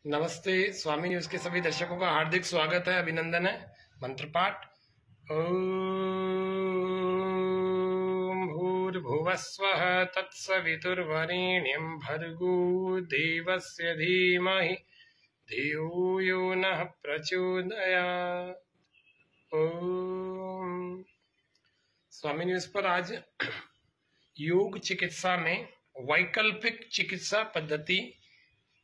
नमस्ते। स्वामी न्यूज के सभी दर्शकों का हार्दिक स्वागत है, अभिनंदन है। मंत्र पाठ। ओम भूर्भुवस्वः तत्सवितुर्वरेण्यं भर्गो देवस्य धीमहि धियो यो नः प्रचोदयात्। ओम। स्वामी न्यूज पर आज योग चिकित्सा में वैकल्पिक चिकित्सा पद्धति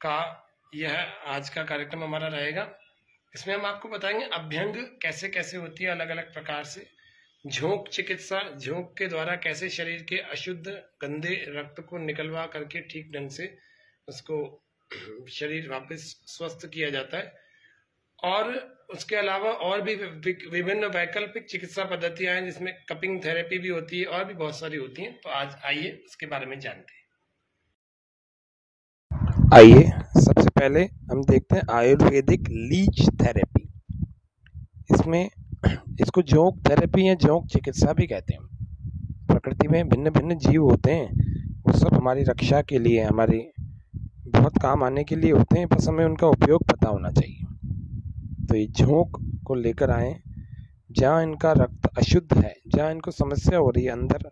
का यह आज का कार्यक्रम हमारा रहेगा। इसमें हम आपको बताएंगे अभ्यंग कैसे कैसे होती है, अलग अलग प्रकार से। झोंक चिकित्सा, झोंक के द्वारा कैसे शरीर के अशुद्ध गंदे रक्त को निकलवा करके ठीक ढंग से उसको शरीर वापस स्वस्थ किया जाता है। और उसके अलावा और भी विभिन्न वैकल्पिक चिकित्सा पद्धतियां हैं, जिसमें कपिंग थेरेपी भी होती है और भी बहुत सारी होती हैं। तो आज आइए उसके बारे में जानते हैं। आइए सबसे पहले हम देखते हैं आयुर्वेदिक लीच थेरेपी। इसमें इसको जोंक थेरेपी या जोंक चिकित्सा भी कहते हैं। प्रकृति में भिन्न भिन्न जीव होते हैं, वो सब हमारी रक्षा के लिए, हमारी बहुत काम आने के लिए होते हैं, बस हमें उनका उपयोग पता होना चाहिए। तो ये झोंक को लेकर आए जहाँ इनका रक्त अशुद्ध है, जहाँ इनको समस्या हो रही है अंदर,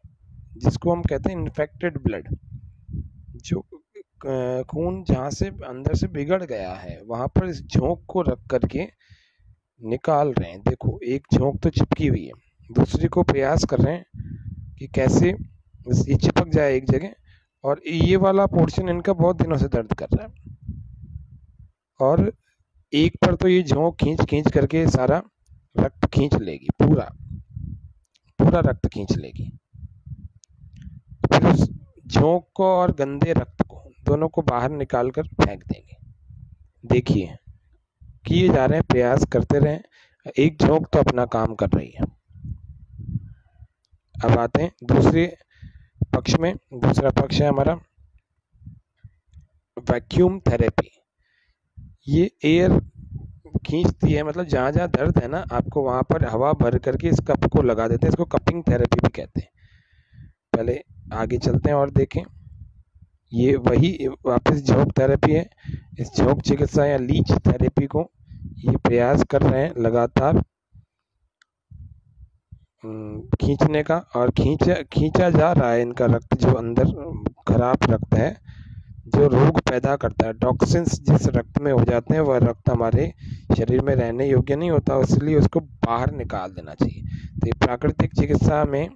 जिसको हम कहते हैं इन्फेक्टेड ब्लड, जो खून जहाँ से अंदर से बिगड़ गया है, वहाँ पर इस झोंक को रख करके निकाल रहे हैं। देखो, एक झोंक तो चिपकी हुई है, दूसरी को प्रयास कर रहे हैं कि कैसे ये चिपक जाए एक जगह। और ये वाला पोर्शन इनका बहुत दिनों से दर्द कर रहा है, और एक पर तो ये झोंक खींच खींच करके सारा रक्त खींच लेगी, पूरा पूरा रक्त खींच लेगी। फिर उस झोंक को और गंदे रक्त को दोनों को बाहर निकाल कर फेंक देंगे। देखिए, किए जा रहे हैं, प्रयास करते रहें। एक झोंक तो अपना काम कर रही है। अब आते हैं दूसरे पक्ष में। दूसरा पक्ष है हमारा वैक्यूम थेरेपी। ये एयर खींचती है, मतलब जहाँ जहाँ दर्द है ना, आपको वहाँ पर हवा भर करके इस कप को लगा देते हैं। इसको कपिंग थेरेपी भी कहते हैं। पहले आगे चलते हैं और देखें। ये वही वापस झोंक थेरेपी है। इस झोंक चिकित्सा या लीच थेरेपी को ये प्रयास कर रहे हैं लगातार खींचने का, और खींचा जा रहा है इनका रक्त, जो अंदर खराब रक्त है, जो रोग पैदा करता है। टॉक्सिन्स जिस रक्त में हो जाते हैं, वह रक्त हमारे शरीर में रहने योग्य नहीं होता, इसलिए उसको बाहर निकाल देना चाहिए। तो ये प्राकृतिक चिकित्सा में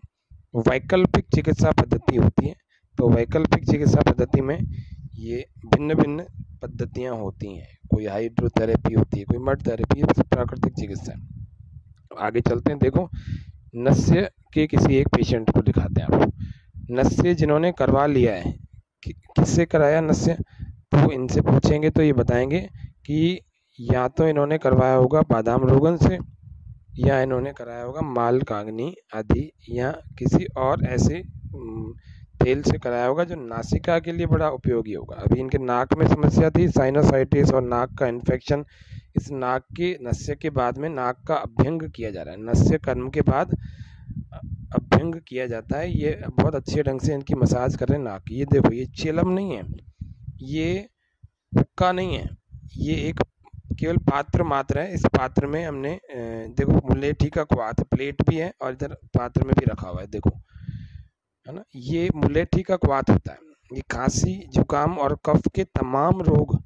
वैकल्पिक चिकित्सा पद्धति होती है। तो वैकल्पिक चिकित्सा पद्धति में ये भिन्न भिन्न पद्धतियाँ होती हैं। कोई हाइड्रोथेरेपी होती है, कोई मड थेरेपी, प्राकृतिक चिकित्सा। आगे चलते हैं। देखो, नस्य के किसी एक पेशेंट को दिखाते हैं आपको। नस्य जिन्होंने करवा लिया है, किससे कराया नस्य, तो इनसे पूछेंगे तो ये बताएंगे कि या तो इन्होंने करवाया होगा बादाम रोगन से, या इन्होंने कराया होगा माल कांगनी आदि, या किसी और ऐसे तेल से कराया होगा जो नासिका के लिए बड़ा उपयोगी होगा। अभी इनके नाक में समस्या थी, साइनोसाइटिस और नाक का इन्फेक्शन। इस नाक के नस्य के बाद में नाक का अभ्यंग किया जा रहा है। नस्य कर्म के बाद अभ्यंग किया जाता है। ये बहुत अच्छे ढंग से इनकी मसाज कर रहे हैं नाक की। ये देखो, ये चिलम नहीं है, ये हुक्का नहीं है, ये एक केवल पात्र मात्र है। इस पात्र में हमने देखो मुलेठी का क्वाथ प्लेट भी है, और इधर पात्र में भी रखा हुआ है, देखो, है ना। ये मुलेठी का क्वाथ होता है। ये खांसी, जुकाम और कफ के तमाम रोग,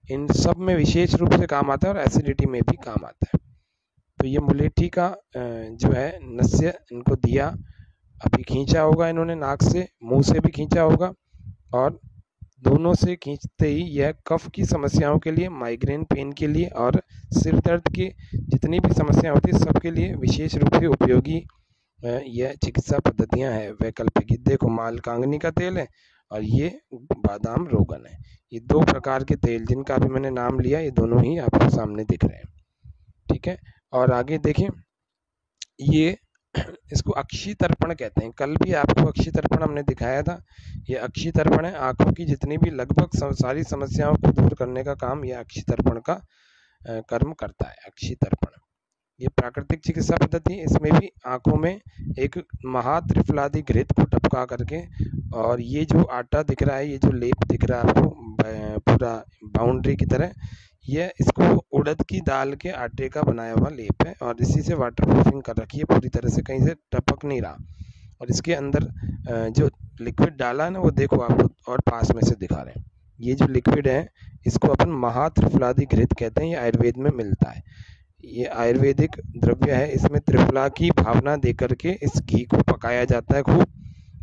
इन सब में विशेष रूप से काम आता है, और एसिडिटी में भी काम आता है। तो ये मुलेठी का जो है नस्य इनको दिया। अभी खींचा होगा इन्होंने नाक से, मुंह से भी खींचा होगा, और दोनों से खींचते ही यह कफ की समस्याओं के लिए, माइग्रेन पेन के लिए, और सिर दर्द की जितनी भी समस्या होती है, सबके लिए विशेष रूप से उपयोगी यह चिकित्सा पद्धतियां हैं वैकल्पिक। देखो, माल कांगनी का तेल है, और ये बादाम रोगन है। ये दो प्रकार के तेल जिनका अभी मैंने नाम लिया, ये दोनों ही आपको सामने दिख रहे हैं, ठीक है। और आगे देखें, ये इसको अक्षी तर्पण कहते हैं। कल भी आपको अक्षी तर्पण हमने दिखाया था। ये अक्षी तर्पण है, आंखों की जितनी भी लगभग सारी समस्याओं को दूर करने का काम यह अक्षी तर्पण का कर्म करता है। अक्षी तर्पण ये प्राकृतिक चिकित्सा पद्धति है। इसमें भी आँखों में एक महात्रिफलादि घृत को टपका करके, और ये जो आटा दिख रहा है, ये जो लेप दिख रहा है आपको पूरा बाउंड्री की तरह, ये इसको उड़द की दाल के आटे का बनाया हुआ लेप है, और इसी से वाटर प्रूफिंग कर रखी है पूरी तरह से, कहीं से टपक नहीं रहा। और इसके अंदर जो लिक्विड डाला है ना, वो देखो आपको और पास में से दिखा रहे हैं। ये जो लिक्विड है, इसको अपन महात्रिफलादि घृत कहते हैं। ये आयुर्वेद में मिलता है, ये आयुर्वेदिक द्रव्य है। इसमें त्रिफला की भावना देकर के इस घी को पकाया जाता है खूब,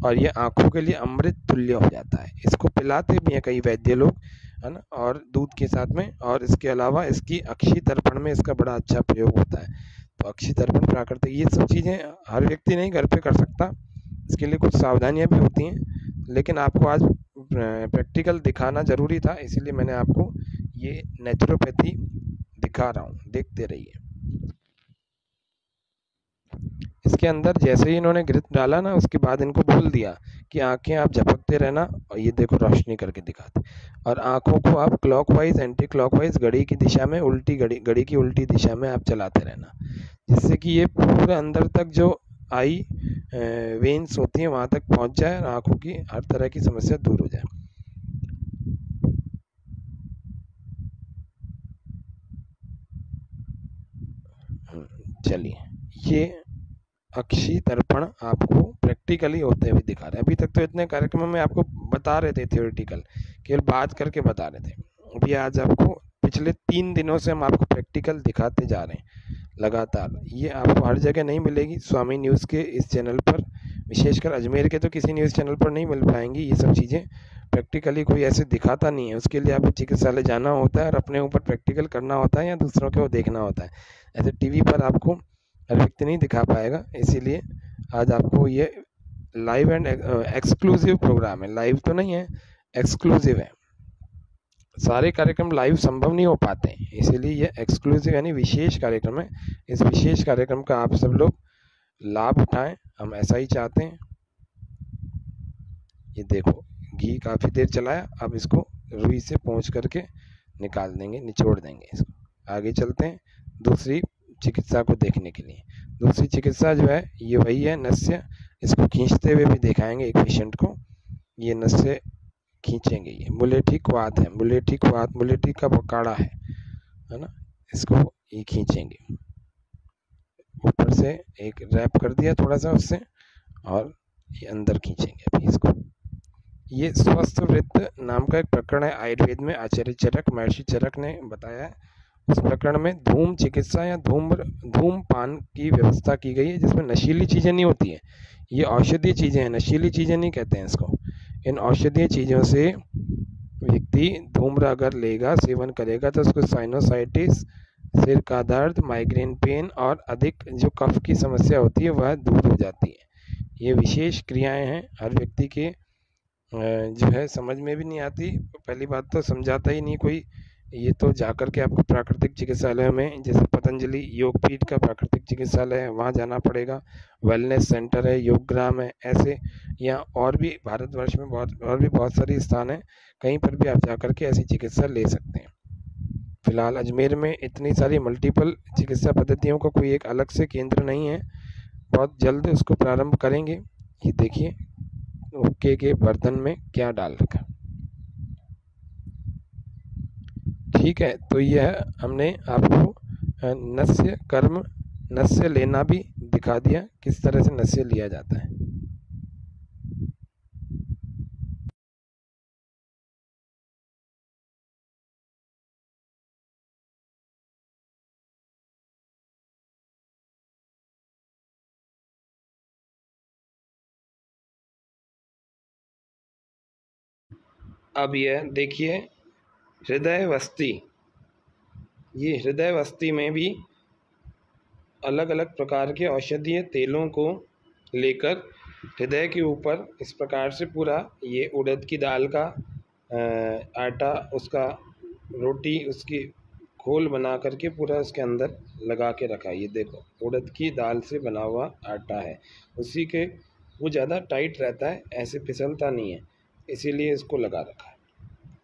और ये आंखों के लिए अमृत तुल्य हो जाता है। इसको पिलाते भी हैं कई वैद्य लोग, है ना, और दूध के साथ में। और इसके अलावा इसकी अक्षी तर्पण में इसका बड़ा अच्छा प्रयोग होता है। तो अक्षी तर्पण, प्राकृतिक, ये सब चीज़ें हर व्यक्ति नहीं घर पे कर सकता, इसके लिए कुछ सावधानियां भी होती हैं। लेकिन आपको आज प्रैक्टिकल दिखाना ज़रूरी था, इसीलिए मैंने आपको ये नेचुरोपैथी दिखा रहा हूँ, देखते रहिए। इसके अंदर जैसे ही इन्होंने घृत डाला ना, उसके बाद इनको बोल दिया कि आंखें आप झपकते रहना, और ये देखो रोशनी करके दिखाते, और आंखों को आप क्लॉकवाइज एंटी क्लॉकवाइज घड़ी की दिशा में, उल्टी घड़ी की उल्टी दिशा में आप चलाते रहना, जिससे कि ये पूरे अंदर तक जो आई वेन्स होती हैं वहाँ तक पहुँच जाए, और आंखों की हर तरह की समस्या दूर हो जाए। चलिए, ये अक्षी तर्पण आपको प्रैक्टिकली होते हुए दिखा रहे हैं। अभी तक तो इतने कार्यक्रमों में आपको बता रहे थे थियोरिटिकल, केवल बात करके बता रहे थे। अभी आज आपको पिछले 3 दिनों से हम आपको प्रैक्टिकल दिखाते जा रहे हैं लगातार। ये आपको हर जगह नहीं मिलेगी, स्वामी न्यूज़ के इस चैनल पर, विशेषकर अजमेर के तो किसी न्यूज़ चैनल पर नहीं मिल पाएंगी ये सब चीज़ें। प्रैक्टिकली कोई ऐसे दिखाता नहीं है, उसके लिए आपको चिकित्सालय जाना होता है और अपने ऊपर प्रैक्टिकल करना होता है, या दूसरों को देखना होता है। ऐसे टीवी पर आपको हर व्यक्ति नहीं दिखा पाएगा, इसीलिए आज आपको ये लाइव एंड एक्सक्लूसिव प्रोग्राम है। लाइव तो नहीं है, एक्सक्लूसिव है। सारे कार्यक्रम लाइव संभव नहीं हो पाते, इसीलिए ये एक्सक्लूसिव यानी विशेष कार्यक्रम है। इस विशेष कार्यक्रम का आप सब लोग लाभ उठाएं, हम ऐसा ही चाहते हैं। ये देखो, घी काफ़ी देर चलाया, अब इसको रुई से पोंछ करके निकाल देंगे, निचोड़ देंगे इसको। आगे चलते हैं दूसरी चिकित्सा को देखने के लिए। दूसरी चिकित्सा जो है ये वही है, नस्य। इसको खींचते हुए भी दिखाएंगे एक पेशेंट को। ये नस्य खींचेंगे, ये मुलेठी क्वाथ है, मुलेठी क्वाथ, मुलेठी का काढ़ा है ना, इसको ये खींचेंगे। ऊपर से एक रैप कर दिया थोड़ा सा उससे, और ये अंदर खींचेंगे अभी इसको। ये स्वस्थ वृत्त नाम का एक प्रकरण है आयुर्वेद में, आचार्य चरक, महर्षि चरक ने बताया है। उस प्रकरण में धूम चिकित्सा या धूमपान की व्यवस्था की गई है, जिसमें नशीली चीज़ें नहीं होती हैं। ये औषधीय चीज़ें हैं, नशीली चीज़ें नहीं कहते हैं इसको। इन औषधीय चीज़ों से व्यक्ति धूम्र अगर लेगा, सेवन करेगा, तो उसको साइनोसाइटिस, सिर का दर्द, माइग्रेन पेन और अधिक जो कफ की समस्या होती है वह दूर हो जाती है। ये विशेष क्रियाएं हैं, हर व्यक्ति के जो है समझ में भी नहीं आती। पहली बात तो समझाता ही नहीं कोई। ये तो जाकर के आपको प्राकृतिक चिकित्सालय में, जैसे पतंजलि योगपीठ का प्राकृतिक चिकित्सालय है, वहाँ जाना पड़ेगा। वेलनेस सेंटर है, योगग्राम है, ऐसे यहाँ और भी भारतवर्ष में बहुत सारे स्थान हैं, कहीं पर भी आप जाकर के ऐसी चिकित्सा ले सकते हैं। फिलहाल अजमेर में इतनी सारी मल्टीपल चिकित्सा पद्धतियों का कोई एक अलग से केंद्र नहीं है, बहुत जल्द उसको प्रारंभ करेंगे। ये देखिए हुक्के के बर्तन में क्या डाल रखा। ठीक है, तो यह हमने आपको नस्य कर्म, नस्य लेना भी दिखा दिया, किस तरह से नस्य लिया जाता है। अब यह देखिए हृदय वस्ती। ये हृदय वस्ती में भी अलग अलग प्रकार के औषधीय तेलों को लेकर हृदय के ऊपर इस प्रकार से पूरा ये उड़द की दाल का आटा, उसका रोटी, उसकी घोल बना करके पूरा उसके अंदर लगा के रखा है। ये देखो उड़द की दाल से बना हुआ आटा है, उसी के वो ज़्यादा टाइट रहता है, ऐसे फिसलता नहीं है, इसीलिए इसको लगा रखा है।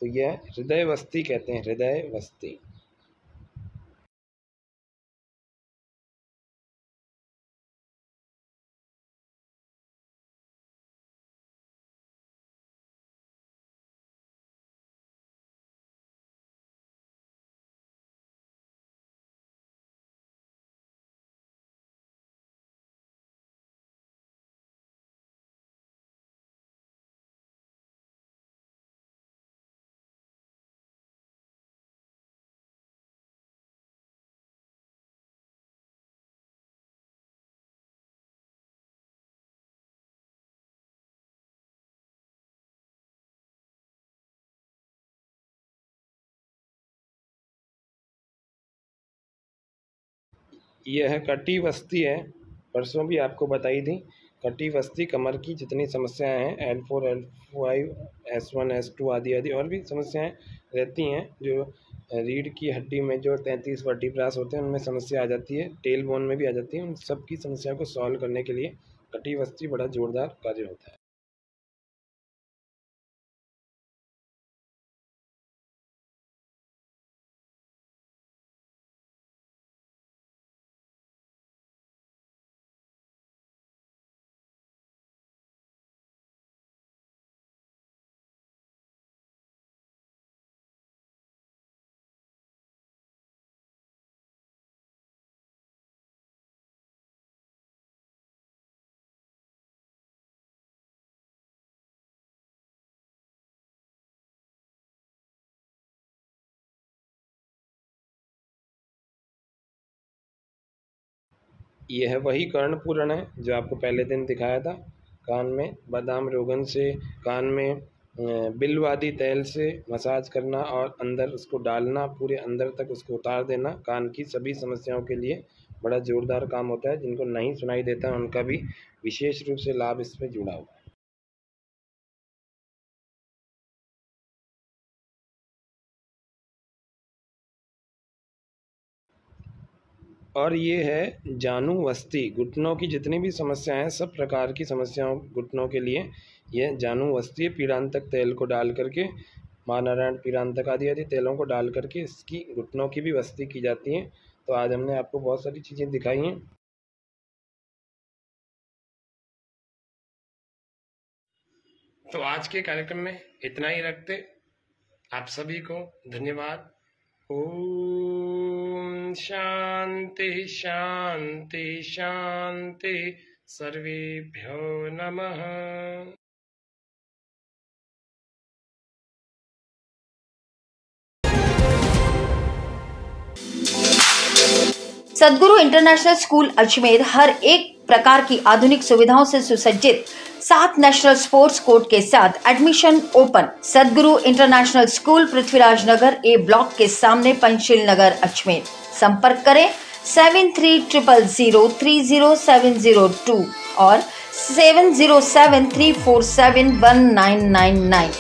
तो यह हृदय वस्ती कहते हैं, हृदय वस्ती। यह कटी वस्ती है, परसों भी आपको बताई थी। कटी वस्ती कमर की जितनी समस्याएं हैं, L4, L5, S1, S2 आदि आदि और भी समस्याएं रहती हैं, जो रीढ़ की हड्डी में जो 33 वर्टिब्रास होते हैं उनमें समस्या आ जाती है, टेल बोन में भी आ जाती है। उन सब की समस्या को सॉल्व करने के लिए कटी वस्ती बड़ा जोरदार कार्य होता है। यह वही कर्णपूरण है जो आपको पहले दिन दिखाया था। कान में बादाम रोगन से, कान में बिल्व आदि तेल से मसाज करना और अंदर उसको डालना, पूरे अंदर तक उसको उतार देना, कान की सभी समस्याओं के लिए बड़ा जोरदार काम होता है। जिनको नहीं सुनाई देता है उनका भी विशेष रूप से लाभ इसमें जुड़ा हुआ है। और ये है जानू वस्ती। घुटनों की जितनी भी समस्याएं हैं, सब प्रकार की समस्याओं घुटनों के लिए यह जानू वस्ती पीड़ांतक तेल को डाल करके, महानारायण पीड़ांतक आदि आदि तेलों को डाल करके इसकी घुटनों की भी वस्ती की जाती है। तो आज हमने आपको बहुत सारी चीज़ें दिखाई हैं। तो आज के कार्यक्रम में इतना ही रखते। आप सभी को धन्यवाद। ओम शांति शांति शांति, सर्वेभ्यो नमः। सद्गुरु इंटरनेशनल स्कूल अजमेर हर एक प्रकार की आधुनिक सुविधाओं से सुसज्जित 7 नेशनल स्पोर्ट्स कोर्ट के साथ एडमिशन ओपन। सद्गुरु इंटरनेशनल स्कूल पृथ्वीराज नगर ए ब्लॉक के सामने, पंचशील नगर, अजमेर। संपर्क करें 7300030702 और 7073471999।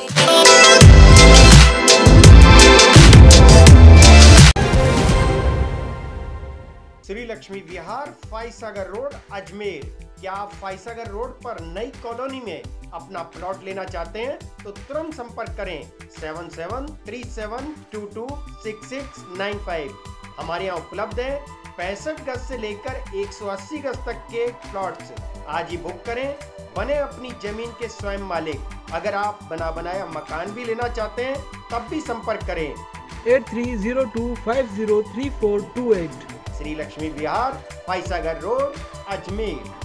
श्री लक्ष्मी विहार, फाइसागर रोड, अजमेर। क्या आप फाइसागर रोड पर नई कॉलोनी में अपना प्लॉट लेना चाहते हैं तो तुरंत संपर्क करें 7737226695। हमारे यहाँ उपलब्ध है 65 गज से लेकर 180 गज तक के प्लॉट्स। आज ही बुक करें, बने अपनी जमीन के स्वयं मालिक। अगर आप बना बनाया मकान भी लेना चाहते हैं तब भी संपर्क करें 8302503428। श्री लक्ष्मी विहार, फाइसागर रोड, अजमेर।